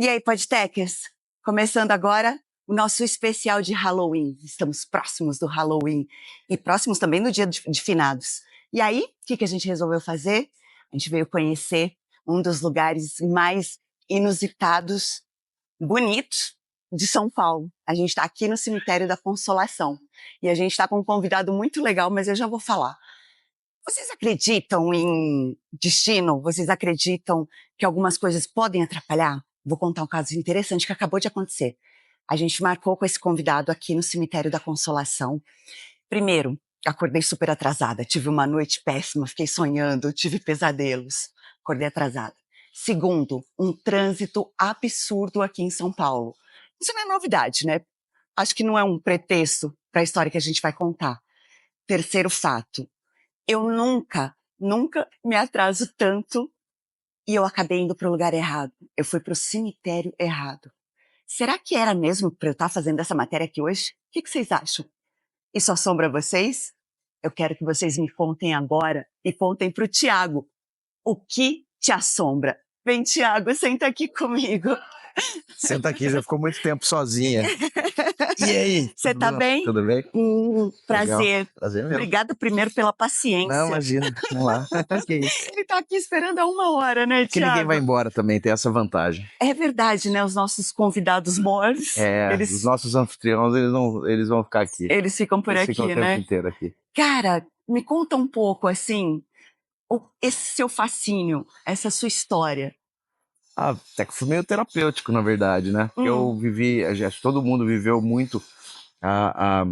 E aí, Podtechers? Começando agora o nosso especial de Halloween. Estamos próximos do Halloween e próximos também do Dia de Finados. E aí, o que a gente resolveu fazer? A gente veio conhecer um dos lugares mais inusitados, bonitos de São Paulo. A gente está aqui no Cemitério da Consolação e a gente está com um convidado muito legal, mas eu já vou falar. Vocês acreditam em destino? Vocês acreditam que algumas coisas podem atrapalhar? Vou contar um caso interessante que acabou de acontecer. A gente marcou com esse convidado aqui no Cemitério da Consolação. Primeiro, acordei super atrasada, tive uma noite péssima, fiquei sonhando, tive pesadelos, acordei atrasada. Segundo, um trânsito absurdo aqui em São Paulo. Isso não é novidade, né? Acho que não é um pretexto para a história que a gente vai contar. Terceiro fato, eu nunca me atraso tanto e eu acabei indo para o lugar errado. Eu fui para o cemitério errado. Será que era mesmo para eu estar fazendo essa matéria aqui hoje? O que vocês acham? Isso assombra vocês? Eu quero que vocês me contem agora e contem para o Thiago. O que te assombra? Vem, Thiago, senta aqui comigo. Senta aqui, já ficou muito tempo sozinha. E aí? Você tá bem? Tudo bem? Prazer. Legal. Prazer mesmo. Obrigada primeiro pela paciência. Não, imagina. Vamos lá. Que isso? Ele tá aqui esperando há 1 hora, né, Thiago? Que ninguém vai embora também, tem essa vantagem. É verdade, né? Os nossos convidados mores. Os nossos anfitriões, eles vão ficar aqui. Eles ficam por eles aqui, ficam né? o tempo inteiro aqui. Cara, me conta um pouco, assim, esse seu fascínio, essa sua história. Até que foi meio terapêutico, na verdade, né? Eu vivi, acho que todo mundo viveu muito a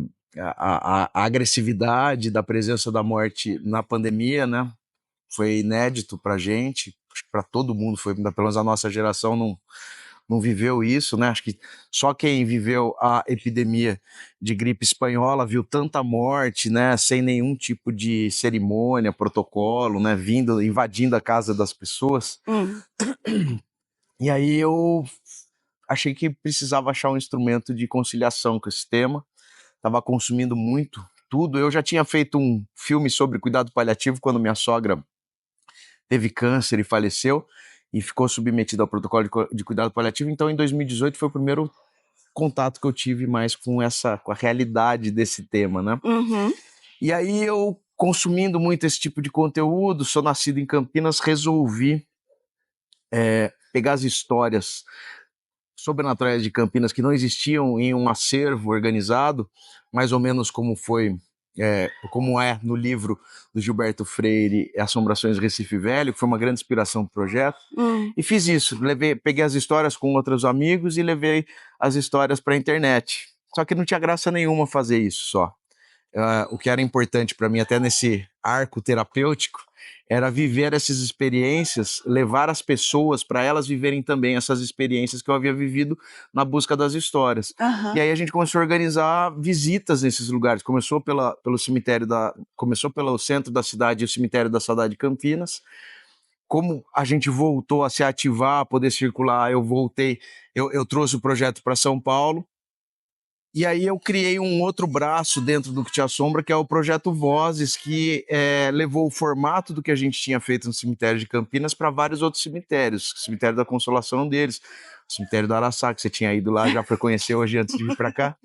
agressividade da presença da morte na pandemia, né? Foi inédito pra gente, acho que pra todo mundo, foi, pelo menos a nossa geração não viveu isso, né? Acho que só quem viveu a epidemia de gripe espanhola viu tanta morte, né? Sem nenhum tipo de cerimônia, protocolo, né? Invadindo a casa das pessoas. E aí eu achei que precisava achar um instrumento de conciliação com esse tema. Estava consumindo muito tudo. Eu já tinha feito um filme sobre cuidado paliativo quando minha sogra teve câncer e faleceu e ficou submetida ao protocolo de cuidado paliativo. Então, em 2018 foi o primeiro contato que eu tive mais com a realidade desse tema, né? E aí eu, consumindo muito esse tipo de conteúdo, sou nascido em Campinas, resolvi pegar as histórias sobrenaturais de Campinas que não existiam em um acervo organizado, mais ou menos como é no livro do Gilberto Freire, Assombrações do Recife Velho, que foi uma grande inspiração para o projeto, e fiz isso, peguei as histórias com outros amigos e levei as histórias para a internet. Só que não tinha graça nenhuma fazer isso só. O que era importante para mim, até nesse arco terapêutico, era viver essas experiências, levar as pessoas para elas viverem também essas experiências que eu havia vivido na busca das histórias. E aí a gente começou a organizar visitas nesses lugares. Começou pelo centro da cidade, o cemitério da Saudade de Campinas. Como a gente voltou a se ativar, a poder circular, eu trouxe o projeto para São Paulo. E aí eu criei um outro braço dentro do Que Te Assombra, que é o Projeto Vozes, que levou o formato do que a gente tinha feito no cemitério de Campinas para vários outros cemitérios. O Cemitério da Consolação é um deles, o Cemitério do Araçá, que você tinha ido lá, já foi conhecer hoje antes de vir para cá.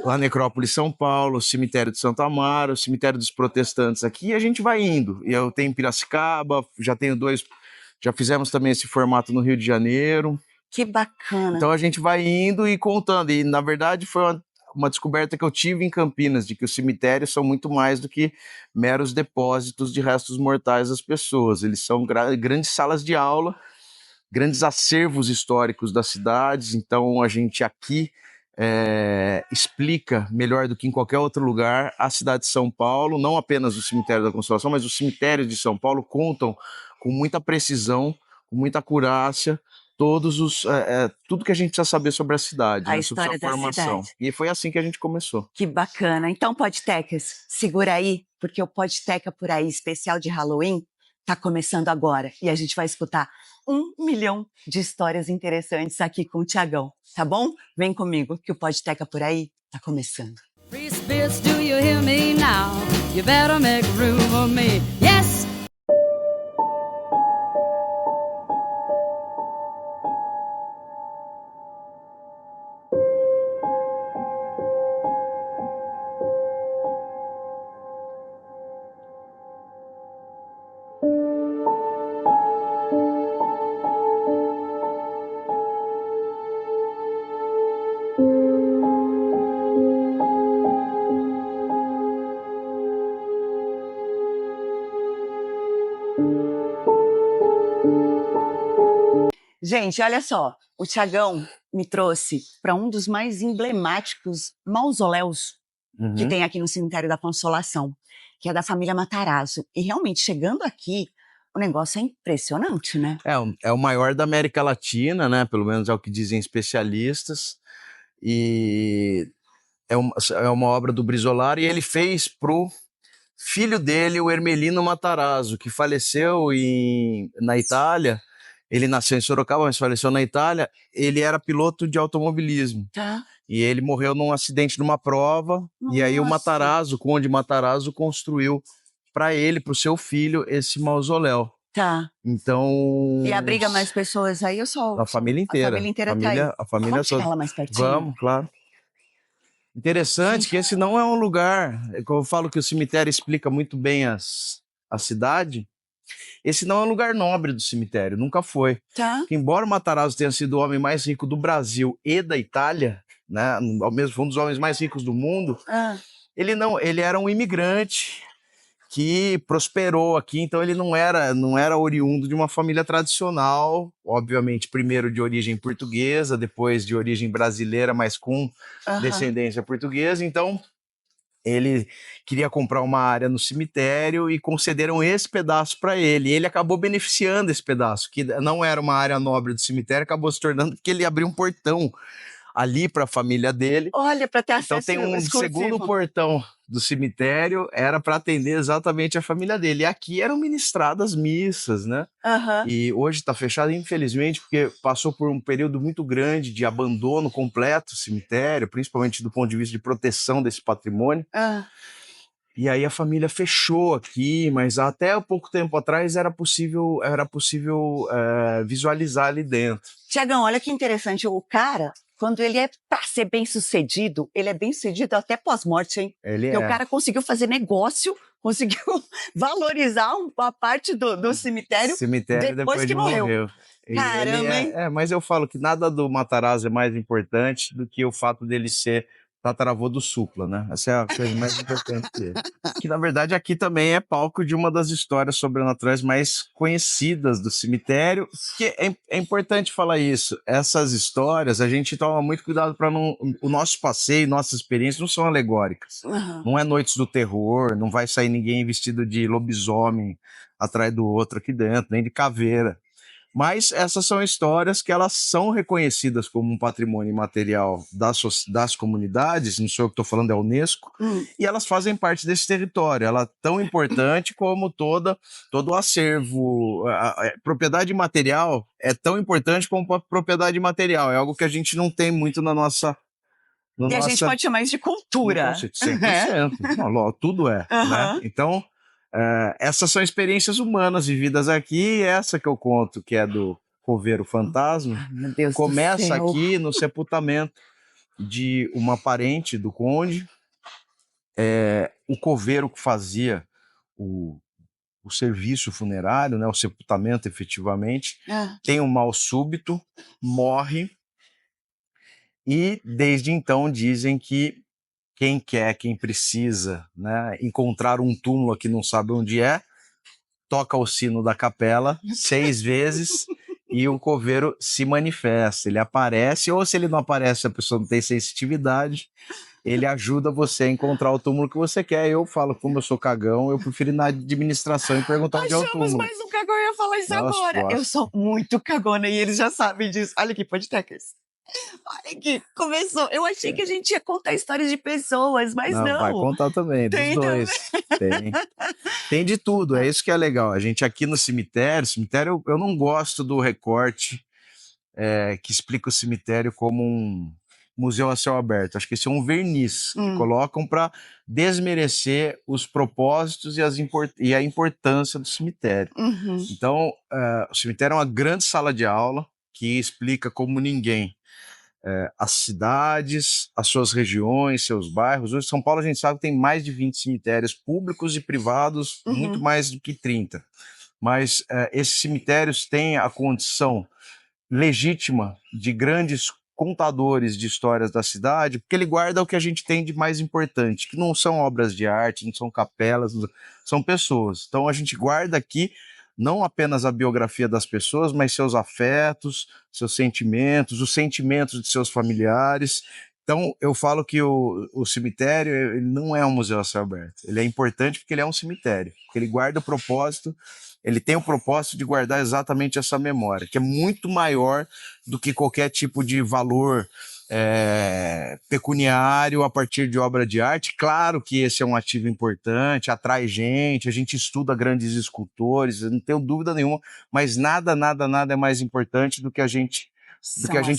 A Necrópole São Paulo, o Cemitério de Santo Amaro, o Cemitério dos Protestantes aqui, e a gente vai indo. E eu tenho Piracicaba, já fizemos também esse formato no Rio de Janeiro. Que bacana. Então a gente vai indo e contando. E na verdade foi uma descoberta que eu tive em Campinas, de que os cemitérios são muito mais do que meros depósitos de restos mortais das pessoas. Eles são grandes salas de aula, grandes acervos históricos das cidades. Então a gente aqui explica melhor do que em qualquer outro lugar a cidade de São Paulo, não apenas o Cemitério da Consolação, mas os cemitérios de São Paulo contam com muita precisão, com muita acurácia, tudo que a gente precisa saber sobre a cidade, a né, história sobre a da formação. cidade. E foi assim que a gente começou. Que bacana. Então, Podtechers, segura aí, porque o Podteca Por Aí especial de Halloween tá começando agora. E a gente vai escutar 1 milhão de histórias interessantes aqui com o Thiagão, tá bom? Vem comigo, que o Podteca Por Aí tá começando. Free spirits, do you hear me now? You better make room for me. Yes! Gente, olha só, o Thiagão me trouxe para um dos mais emblemáticos mausoléus que tem aqui no Cemitério da Consolação, que é da família Matarazzo. E realmente, chegando aqui, o negócio é impressionante, né? É o maior da América Latina, né? Pelo menos é o que dizem especialistas. E é uma obra do Brisolari, e ele fez pro filho dele, o Ermelino Matarazzo, que faleceu na Itália. Ele nasceu em Sorocaba, mas faleceu na Itália. Ele era piloto de automobilismo. Tá. E ele morreu num acidente numa prova. Nossa. E aí o Matarazzo, o Conde Matarazzo, construiu para ele, para o seu filho, esse mausoléu. Tá. Então... E abriga mais pessoas aí? A família inteira. A família inteira tá aí. A família Vamos chegar toda. lá mais pertinho? Vamos, claro. Interessante que esse não é um lugar... Como eu falo que o cemitério explica muito bem a cidade, esse não é um lugar nobre do cemitério, nunca foi. Tá. Porque, embora o Matarazzo tenha sido o homem mais rico do Brasil e da Itália, né, ao mesmo foi um dos homens mais ricos do mundo, ele era um imigrante que prosperou aqui, então ele não era oriundo de uma família tradicional, obviamente, primeiro de origem portuguesa, depois de origem brasileira, mas com descendência portuguesa. Então ele queria comprar uma área no cemitério e concederam esse pedaço para ele. E ele acabou beneficiando esse pedaço, que não era uma área nobre do cemitério, acabou se tornando porque ele abriu um portão ali para a família dele. Olha, para ter acesso. Então tem um segundo portão do cemitério, era para atender exatamente a família dele. E aqui eram ministradas missas, né? E hoje está fechado, infelizmente, porque passou por um período muito grande de abandono completo do cemitério, principalmente do ponto de vista de proteção desse patrimônio. E aí a família fechou aqui, mas até pouco tempo atrás era possível visualizar ali dentro. Tiagão, olha que interessante, o cara, quando ele é para ser bem-sucedido, ele é bem-sucedido até pós-morte, hein? Porque o cara conseguiu fazer negócio, conseguiu valorizar uma parte do cemitério depois que morreu. Caramba, hein? Mas eu falo que nada do Matarazzo é mais importante do que o fato dele ser tataravô do Supla, né? Essa é a coisa mais importante dele. Que, na verdade, aqui também é palco de uma das histórias sobrenaturais mais conhecidas do cemitério, que é importante falar isso. Essas histórias, a gente toma muito cuidado para não... O nosso passeio, nossas experiências não são alegóricas. Não é noites do terror, não vai sair ninguém vestido de lobisomem atrás do outro aqui dentro, nem de caveira. Mas essas são histórias que elas são reconhecidas como um patrimônio imaterial das comunidades, não sou eu que estou falando, é a Unesco, e elas fazem parte desse território. Ela é tão importante como todo o acervo. A propriedade material é tão importante como a propriedade material. É algo que a gente não tem muito na nossa... a gente pode chamar isso de cultura. 100%. Não, tudo é. Né? Então... essas são experiências humanas vividas aqui, e essa que eu conto, que é do Coveiro Fantasma, meu Deus começa do céu. aqui no sepultamento de uma parente do conde. O coveiro que fazia o serviço funerário, né, o sepultamento efetivamente, tem um mal súbito, morre, e desde então dizem que quem quer, quem precisa, né, encontrar um túmulo que não sabe onde é, toca o sino da capela 6 vezes e o coveiro se manifesta. Ele aparece, ou se ele não aparece, a pessoa não tem sensitividade, ele ajuda você a encontrar o túmulo que você quer. Eu falo, como eu sou cagão, eu prefiro ir na administração e perguntar onde é o túmulo. Mais um cagão, eu ia falar isso agora. Eu sou muito cagona e eles já sabem disso. Olha aqui, podtechers. Olha aqui, começou. Eu achei que a gente ia contar histórias de pessoas, mas não. Vai contar também, dos dois. Tem de tudo, é isso que é legal. A gente aqui no cemitério, eu não gosto do recorte que explica o cemitério como um museu a céu aberto. Acho que esse é um verniz que colocam para desmerecer os propósitos e a importância do cemitério. Então, o cemitério é uma grande sala de aula que explica como ninguém as cidades, as suas regiões, seus bairros. Hoje em São Paulo a gente sabe que tem mais de 20 cemitérios públicos e privados, muito mais do que 30. Mas esses cemitérios têm a condição legítima de grandes contadores de histórias da cidade, porque ele guarda o que a gente tem de mais importante, que não são obras de arte, não são capelas, são pessoas. Então a gente guarda aqui não apenas a biografia das pessoas, mas seus afetos, seus sentimentos, os sentimentos de seus familiares. Então, eu falo que o cemitério ele não é um museu a céu aberto. Ele é importante porque ele é um cemitério, porque ele guarda o propósito, ele tem o propósito de guardar exatamente essa memória, que é muito maior do que qualquer tipo de valor pecuniário a partir de obra de arte. Claro que esse é um ativo importante, atrai gente, a gente estuda grandes escultores, eu não tenho dúvida nenhuma, mas nada é mais importante do que a gente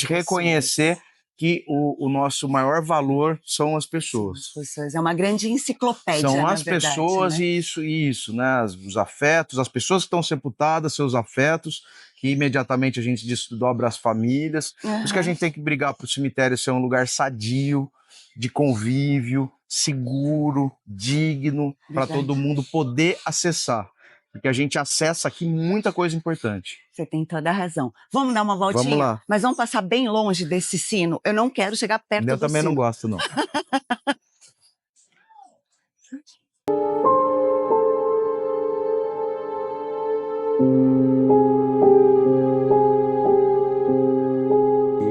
reconhecer que o nosso maior valor são as pessoas. É uma grande enciclopédia, são na as verdade, pessoas, né? e isso, né? Os afetos, as pessoas que estão sepultadas, seus afetos, que imediatamente a gente desdobra as famílias. Por isso que a gente tem que brigar para o cemitério ser um lugar sadio, de convívio, seguro, digno, para todo mundo poder acessar. Porque a gente acessa aqui muita coisa importante. Você tem toda a razão. Vamos dar uma voltinha? Vamos lá. Mas vamos passar bem longe desse sino. Eu não quero chegar perto do sino. Eu também não gosto, não.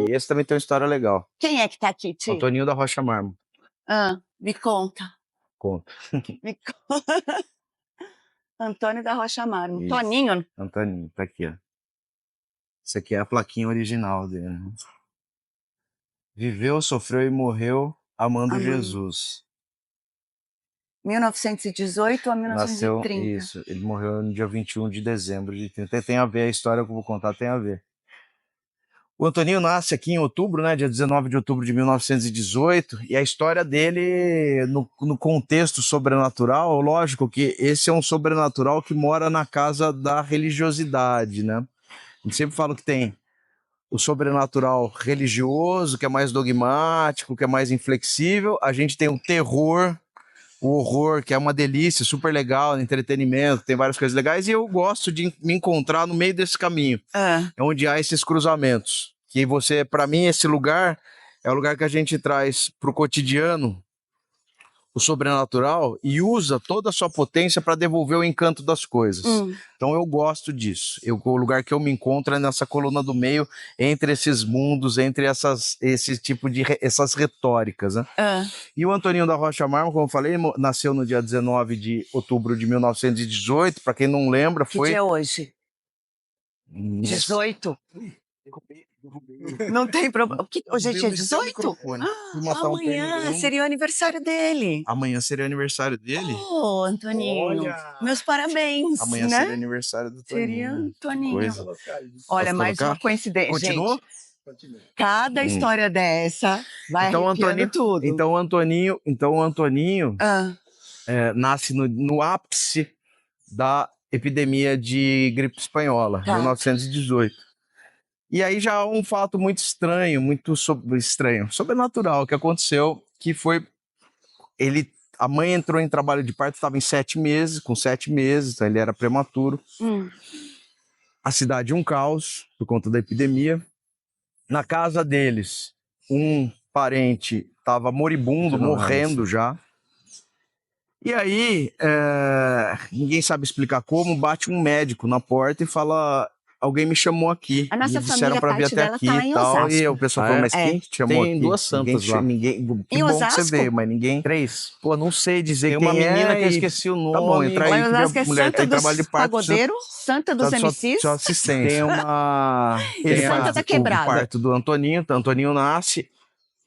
E esse também tem uma história legal. Quem é que tá aqui, Ti? Antoninho da Rocha Mármore. Me conta. Conta. Me conta. Antônio da Rocha Mármore. Isso. Toninho? Antoninho, tá aqui, ó. Isso aqui é a plaquinha original dele. Né? Viveu, sofreu e morreu amando Jesus. 1918 a 1930. Nasceu, isso, ele morreu no dia 21 de dezembro de 30. Tem a ver, a história que eu vou contar tem a ver. O Antoninho nasce aqui em outubro, né, dia 19 de outubro de 1918, e a história dele, no contexto sobrenatural, lógico que esse é um sobrenatural que mora na casa da religiosidade, né? A gente sempre fala que tem o sobrenatural religioso, que é mais dogmático, que é mais inflexível, a gente tem o terror, o horror, que é uma delícia, super legal, entretenimento, tem várias coisas legais, e eu gosto de me encontrar no meio desse caminho, onde há esses cruzamentos. Que você, para mim, esse lugar é o lugar que a gente traz para o cotidiano, o sobrenatural, e usa toda a sua potência para devolver o encanto das coisas. Então eu gosto disso. O lugar que eu me encontro é nessa coluna do meio, entre esses mundos, entre esse tipo de essas retóricas. Né? E o Antoninho da Rocha Mármore, como eu falei, nasceu no dia 19 de outubro de 1918. Para quem não lembra, foi... Que dia é hoje? 18? Não tem problema. Hoje é dia 18? Amanhã seria o aniversário dele. Amanhã seria o aniversário dele? Oh, Antoninho. Olha. Meus parabéns. Amanhã né? seria aniversário do Toninho. Seria Toninho. Coisa. Olha, mais uma coincidência. Continuou? Gente, cada história dessa vai arrepiando tudo. Então o Antoninho nasce no ápice da epidemia de gripe espanhola, 1918. E aí já há um fato muito estranho, sobrenatural, que aconteceu, que foi a mãe entrou em trabalho de parto, estava com 7 meses, então ele era prematuro. A cidade um caos, por conta da epidemia. Na casa deles, um parente estava moribundo, morrendo já. E aí, ninguém sabe explicar como, bate um médico na porta e fala... Alguém me chamou aqui. A nossa me disseram para vir até aqui tá e tal. E o pessoal falou, mas quem te chamou aqui? Tem 2 santas lá. Que bom que você veio, mas ninguém... 3. Pô, não sei dizer tem quem uma menina que eu e... esqueci o nome. Tá bom, entra aí. Osasco é Santa dos Pagodeiros, Santa dos MCs. Só assistência. Tem uma... Santa da Quebrada. O parto do Antoninho. O Antoninho nasce.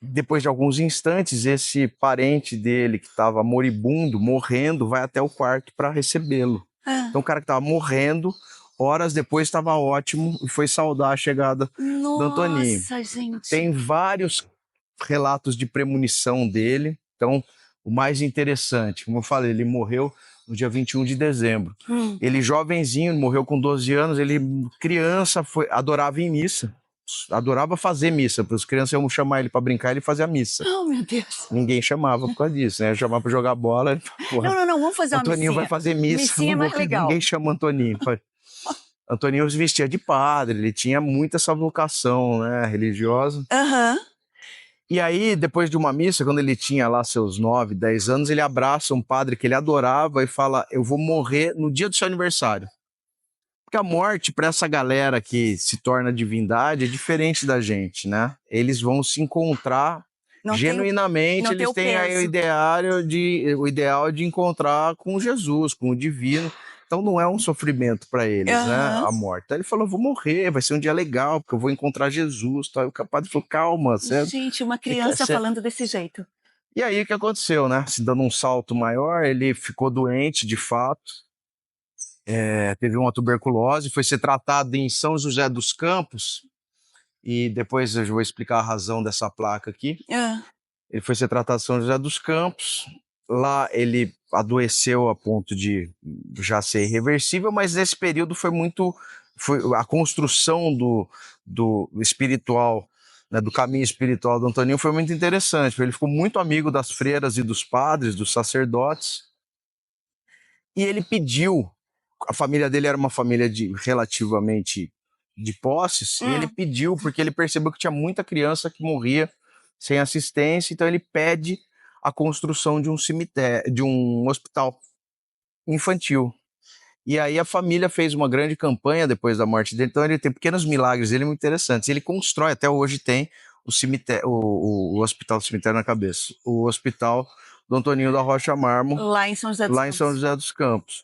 Depois de alguns instantes, esse parente dele que estava moribundo, morrendo, vai até o quarto para recebê-lo. Então o cara que estava morrendo... Horas depois estava ótimo e foi saudar a chegada do Antoninho. Nossa, gente. Tem vários relatos de premonição dele. Então, o mais interessante, como eu falei, ele morreu no dia 21 de dezembro. Ele jovenzinho, morreu com 12 anos, ele criança, adorava ir em missa. Adorava fazer missa. Para as crianças iam chamar ele para brincar, ele fazia missa. Oh, meu Deus. Ninguém chamava por causa disso, né? Chamava para jogar bola. Ele falava, não, vamos fazer uma missinha. Antoninho vai fazer missa. Missinha mais legal. Ninguém chama Antoninho. Antoninho se vestia de padre, ele tinha muita essa vocação, né, religiosa. E aí, depois de uma missa, quando ele tinha lá seus 9, 10 anos, ele abraça um padre que ele adorava e fala, eu vou morrer no dia do seu aniversário. Porque a morte, para essa galera que se torna divindade, é diferente da gente, né? Eles vão se encontrar Não genuinamente, não tem eles o têm aí o ideal de encontrar com Jesus, com o divino. Então não é um sofrimento para eles, né? Aham. A morte. Aí ele falou: vou morrer, vai ser um dia legal, porque eu vou encontrar Jesus. Tá? E o padre falou: calma, você. Gente, uma criança falando desse jeito. E aí o que aconteceu, né? Se dando um salto maior, ele ficou doente de fato. Teve uma tuberculose, foi ser tratado em São José dos Campos, e depois eu vou explicar a razão dessa placa aqui. Ah, Ele foi ser tratado em São José dos Campos, lá ele adoeceu a ponto de já ser irreversível, mas nesse período foi a construção do espiritual, né, do caminho espiritual do Antoninho foi muito interessante, porque ele ficou muito amigo das freiras e dos padres, dos sacerdotes, e ele pediu. A família dele era uma família relativamente de posses, e ele pediu, porque ele percebeu que tinha muita criança que morria sem assistência, então ele pede a construção de um cemitério, de um hospital infantil. E aí a família fez uma grande campanha depois da morte dele, então ele tem pequenos milagres dele muito interessantes. Ele constrói, até hoje tem o cemitério, o hospital do cemitério na cabeça, o hospital do Antoninho da Rocha Marmo, lá em São José dos lá em São José dos Campos.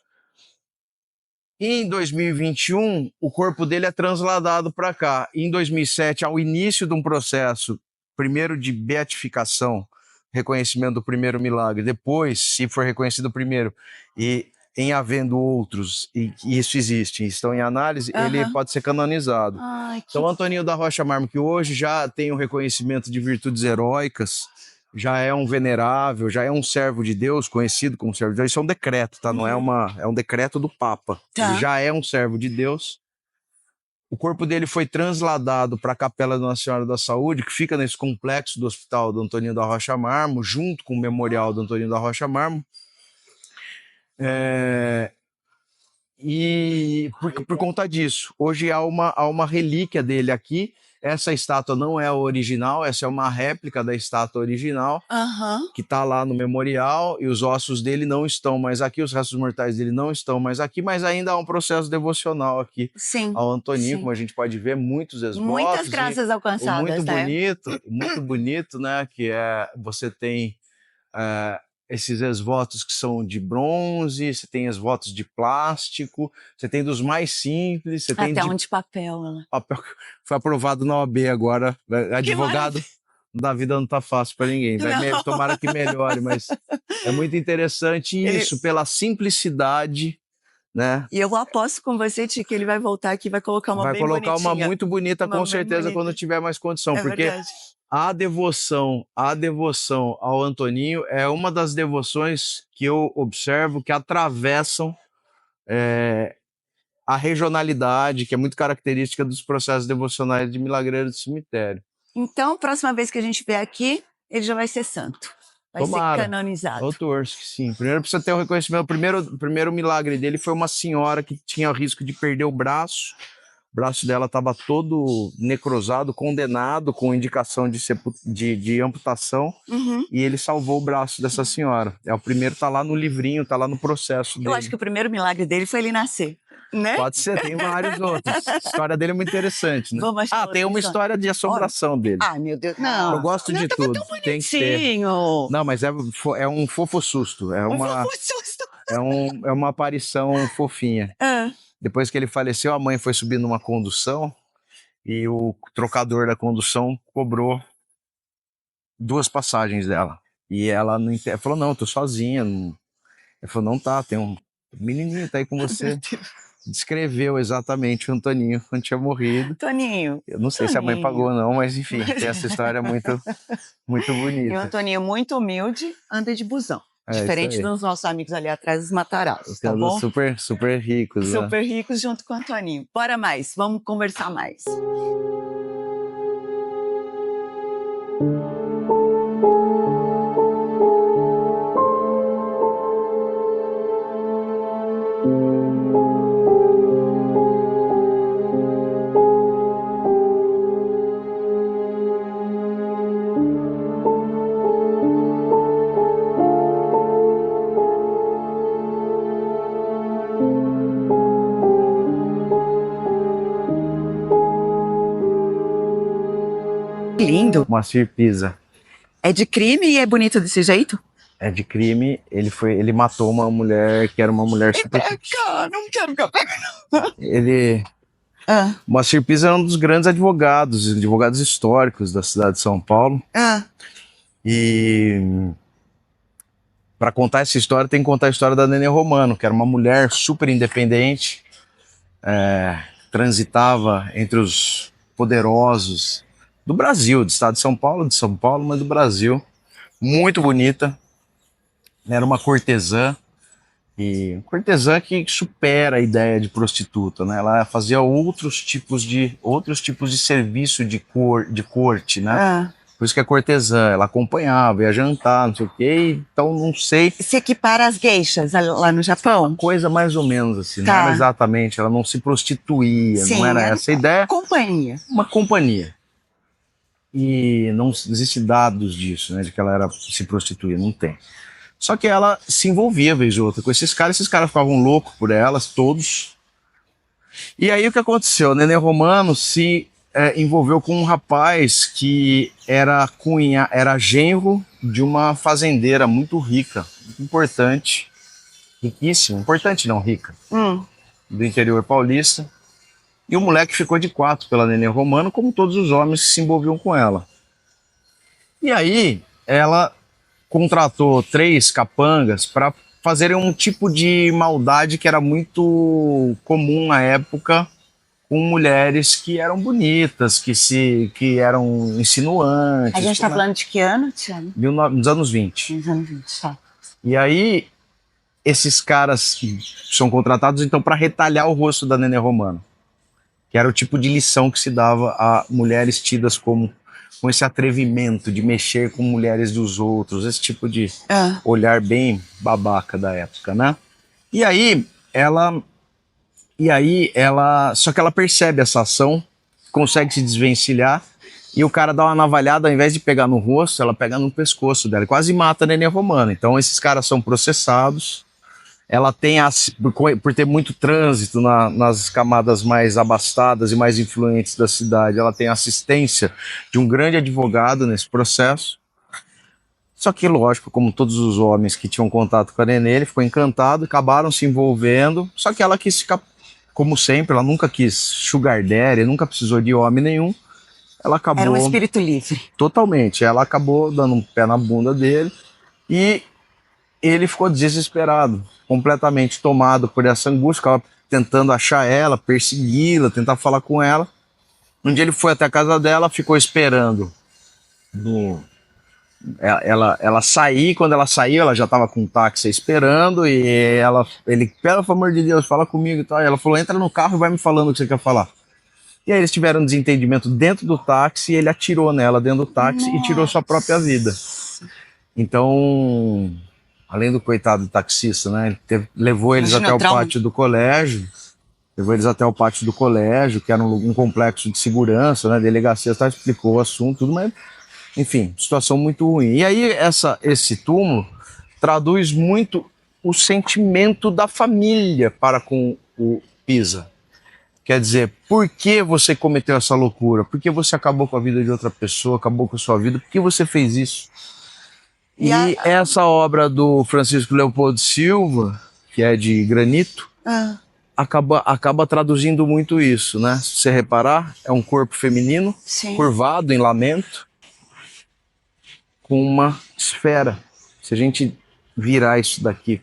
Em 2021, o corpo dele é transladado para cá. Em 2007, ao início de um processo, primeiro de beatificação, reconhecimento do primeiro milagre, depois, se for reconhecido o primeiro, e em havendo outros, e isso existe, estão em análise, ele pode ser canonizado. Ai, Então, Antoninho da Rocha Marmo, que hoje já tem o reconhecimento de virtudes heróicas, já é um venerável, já é um servo de Deus, conhecido como servo de Deus. Isso é um decreto, tá? Não é é um decreto do Papa. Tá. Ele já é um servo de Deus. O corpo dele foi transladado para a Capela da Nossa Senhora da Saúde, que fica nesse complexo do Hospital do Antoninho da Rocha Marmo, junto com o Memorial do Antoninho da Rocha Marmo. E por conta disso, hoje há uma relíquia dele aqui. Essa estátua não é a original, essa é uma réplica da estátua original, que está lá no memorial, e os ossos dele não estão mais aqui, os restos mortais dele não estão mais aqui, mas ainda há um processo devocional aqui ao Antoninho, como a gente pode ver, muitos esvotos. Muitas graças alcançadas, Muito bonito, né? Que você tem esses esvotos que são de bronze, você tem esvotos de plástico, você tem dos mais simples, você tem até um de papel. Papel foi aprovado na OAB agora. Advogado da vida não tá fácil para ninguém. Tomara que melhore, mas é muito interessante isso, pela simplicidade, né? E eu aposto com você, Ti, que ele vai voltar aqui e vai colocar uma bem bonitinha. Vai colocar uma muito bonita, com certeza, quando tiver mais condição. Porque verdade. a devoção ao Antoninho é uma das devoções que eu observo que atravessam a regionalidade, que é muito característica dos processos devocionais de milagreiro do cemitério. Então, próxima vez que a gente vier aqui, ele já vai ser santo. Vai ser canonizado. Eu torço que sim. Primeiro precisa ter o reconhecimento. O primeiro milagre dele foi uma senhora que tinha o risco de perder o braço. O braço dela estava todo necrosado, condenado, com indicação de amputação. E ele salvou o braço dessa senhora. O primeiro está lá no livrinho, está lá no processo dele. Eu acho que o primeiro milagre dele foi ele nascer, né? Pode ser, tem vários outros. A história dele é muito interessante, né? Tem uma história de assombração dele. Ai, meu Deus, não. Eu gosto de tudo. Tem que ter. Não, mas é um fofo susto. É uma aparição fofinha. Depois que ele faleceu, a mãe foi subir numa condução e o trocador da condução cobrou 2 passagens dela. E ela falou, não, eu tô sozinha. Ele falou, não tá, tem um menininho tá aí com você. Descreveu exatamente o Antoninho quando tinha morrido. Toninho. Eu não sei se a mãe pagou ou não, mas enfim, tem essa história muito, muito bonita. E o Antoninho, muito humilde, anda de busão. Diferente dos nossos amigos ali atrás, os Matarazos, tá bom? Super, super ricos. Super ricos junto com o Antoninho. Bora mais, vamos conversar mais. Lindo. Moacir Pisa. É de crime e é bonito desse jeito? É de crime, ele matou uma mulher que era uma mulher super... Cara, não quero ficar... Ele... Ah, Moacir Pisa é um dos grandes advogados históricos da cidade de São Paulo. ah. E para contar essa história, tem que contar a história da Nenê Romano, que era uma mulher super independente, transitava entre os poderosos do Brasil, do estado de São Paulo, mas do Brasil. Muito bonita. Era uma cortesã, e cortesã que supera a ideia de prostituta, né? Ela fazia outros tipos de serviço de corte, né? Ah. Por isso que é cortesã, ela acompanhava, ia jantar, não sei o quê, então não sei. Se equipara às geishas lá no Japão? Coisa mais ou menos assim, Tá. não era exatamente, ela não se prostituía, Sim, não era essa a ideia. Companhia. Uma companhia. E não existe dados disso, né, de que ela era se prostituía, não tem. Só que ela se envolvia vez ou outra com esses caras ficavam loucos por elas, todos. E aí o que aconteceu? Nenê Romano se envolveu com um rapaz que era genro de uma fazendeira muito rica, muito importante, riquíssima, importante não, rica, do interior paulista. E o moleque ficou de quatro pela Nenê Romano, como todos os homens que se envolviam com ela. E aí ela contratou 3 capangas para fazerem um tipo de maldade que era muito comum na época, com mulheres que eram bonitas, que eram insinuantes. A gente tá falando de que ano, Tiago? Nos anos 20. Nos anos 20, tá. E aí, esses caras são contratados então para retalhar o rosto da Nenê Romano, que era o tipo de lição que se dava a mulheres tidas com esse atrevimento de mexer com mulheres dos outros, esse tipo de olhar bem babaca da época, né? E aí ela, só que ela percebe essa ação, consegue se desvencilhar, e o cara dá uma navalhada, ao invés de pegar no rosto, ela pega no pescoço dela, e quase mata a Nenê Romano. Então esses caras são processados. Ela tem, por ter muito trânsito nas camadas mais abastadas e mais influentes da cidade, ela tem assistência de um grande advogado nesse processo. Só que, lógico, como todos os homens que tinham contato com a Nenê, ele ficou encantado, acabaram se envolvendo, só que ela quis ficar, como sempre, ela nunca quis sugar daddy, nunca precisou de homem nenhum. Ela acabou... Era um espírito livre. Totalmente. Ela acabou dando um pé na bunda dele e ele ficou desesperado, completamente tomado por essa angústia, ficava tentando achar ela, persegui-la, tentar falar com ela. Um dia ele foi até a casa dela, ficou esperando ela sair. Quando ela saiu, ela já estava com um táxi esperando, e ele, pelo amor de Deus, fala comigo e tal. E ela falou, entra no carro e vai me falando o que você quer falar. E aí eles tiveram um desentendimento dentro do táxi, e ele atirou nela dentro do táxi e tirou sua própria vida. Então... além do coitado do taxista, né? Ele levou eles até o pátio do colégio. Que era um complexo de segurança, né? Delegacia, tá, explicou o assunto, tudo, mas, enfim, situação muito ruim. E aí, esse túmulo traduz muito o sentimento da família para com o Pisa. Quer dizer, por que você cometeu essa loucura? Por que você acabou com a vida de outra pessoa, acabou com a sua vida? Por que você fez isso? E essa obra do Francisco Leopoldo Silva, que é de granito, acaba traduzindo muito isso, né? Se você reparar, é um corpo feminino, sim, curvado em lamento, com uma esfera. Se a gente virar isso daqui,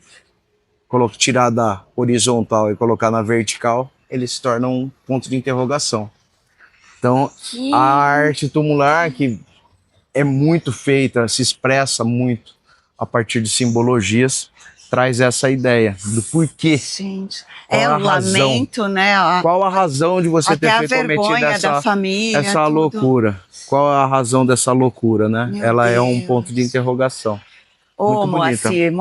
tirar da horizontal e colocar na vertical, ele se torna um ponto de interrogação. Então, a arte tumular, que é muito feita, se expressa muito a partir de simbologias, traz essa ideia do porquê. Gente, o lamento, né? Qual a razão de você ter cometido essa loucura? Qual a razão dessa loucura, né? Ela é um ponto de interrogação. Ô, Moacir.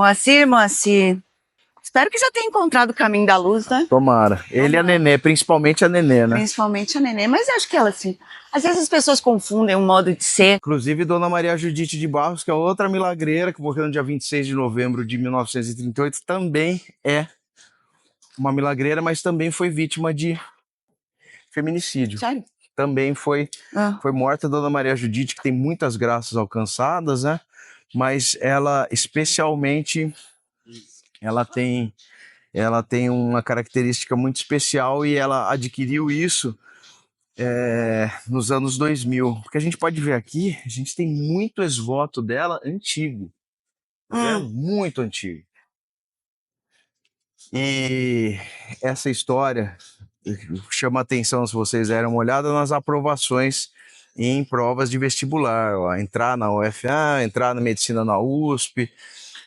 Espero que já tenha encontrado o caminho da luz, né? Tomara. Ele e a Nenê, principalmente a Nenê, né? Principalmente a Nenê, mas acho que ela, assim... Às vezes as pessoas confundem um modo de ser. Inclusive, Dona Maria Judite de Barros, que é outra milagreira, que morreu no dia 26 de novembro de 1938, também é uma milagreira, mas também foi vítima de feminicídio. Sério? também foi morta. A Dona Maria Judite, que tem muitas graças alcançadas, né? Mas ela, especialmente, ela tem uma característica muito especial e ela adquiriu isso nos anos 2000. Porque a gente pode ver aqui, a gente tem muito ex-voto dela antigo. Muito antigo. E essa história chama atenção, se vocês deram uma olhada, nas aprovações em provas de vestibular. Ó, entrar na UFA, entrar na medicina na USP,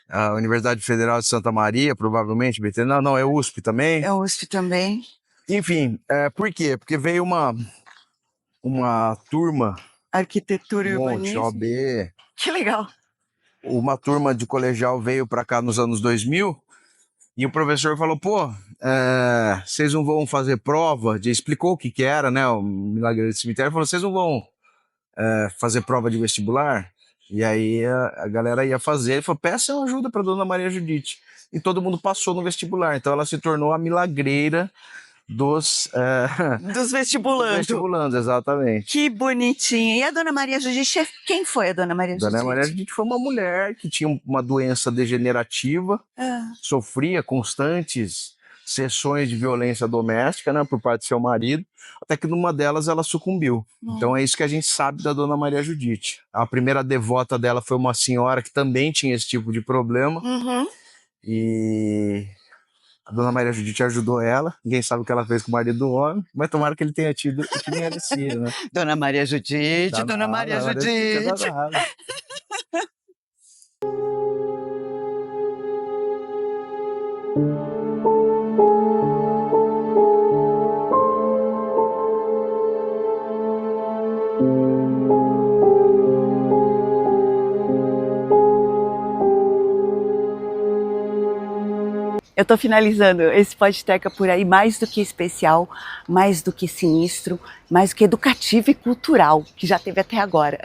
a Universidade Federal de Santa Maria, provavelmente, BT. Não, é USP também. É USP também. Enfim, por quê? Porque veio uma turma... Arquitetura e urbanismo. OB. Que legal. Uma turma de colegial veio para cá nos anos 2000 e o professor falou, pô, vocês não vão fazer prova? Explicou o que era, né, o Milagreiro do Cemitério, falou, vocês não vão fazer prova de vestibular? E aí a galera ia fazer, ele falou, peça ajuda para Dona Maria Judite. E todo mundo passou no vestibular, então ela se tornou a milagreira dos vestibulandos, exatamente. Que bonitinho. E a Dona Maria Judite, quem foi a Dona Maria Judite? Dona Maria Judite foi uma mulher que tinha uma doença degenerativa, sofria constantes sessões de violência doméstica, né, por parte do seu marido, até que numa delas ela sucumbiu. Então é isso que a gente sabe da Dona Maria Judite. A primeira devota dela foi uma senhora que também tinha esse tipo de problema. E a Dona Maria Judite ajudou ela. Ninguém sabe o que ela fez com o marido do homem, mas tomara que ele tenha tido o que merecia, né? Dona Maria Judite, Dona Maria Judite. Eu tô finalizando esse Podteca por aí, mais do que especial, mais do que sinistro, mais do que educativo e cultural, que já teve até agora.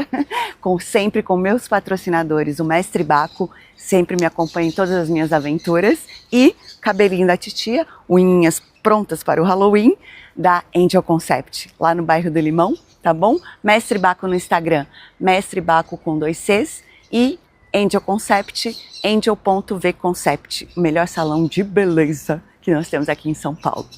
Sempre com meus patrocinadores, o Mestre Baco, sempre me acompanha em todas as minhas aventuras, e cabelinho da titia, unhas prontas para o Halloween, da Angel Concept, lá no bairro do Limão, tá bom? Mestre Baco no Instagram, Mestre Baco com 2 Cs, e Angel Concept, angel.vconcept, o melhor salão de beleza que nós temos aqui em São Paulo.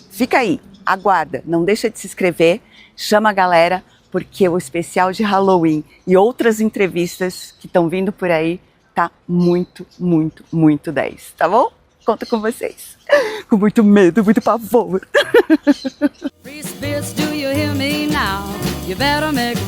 Fica aí, aguarda, não deixa de se inscrever, chama a galera, porque o especial de Halloween e outras entrevistas que estão vindo por aí tá muito, muito, muito 10, tá bom? Conto com vocês. Com muito medo, muito pavor. Free spirits, do you hear me now? You better make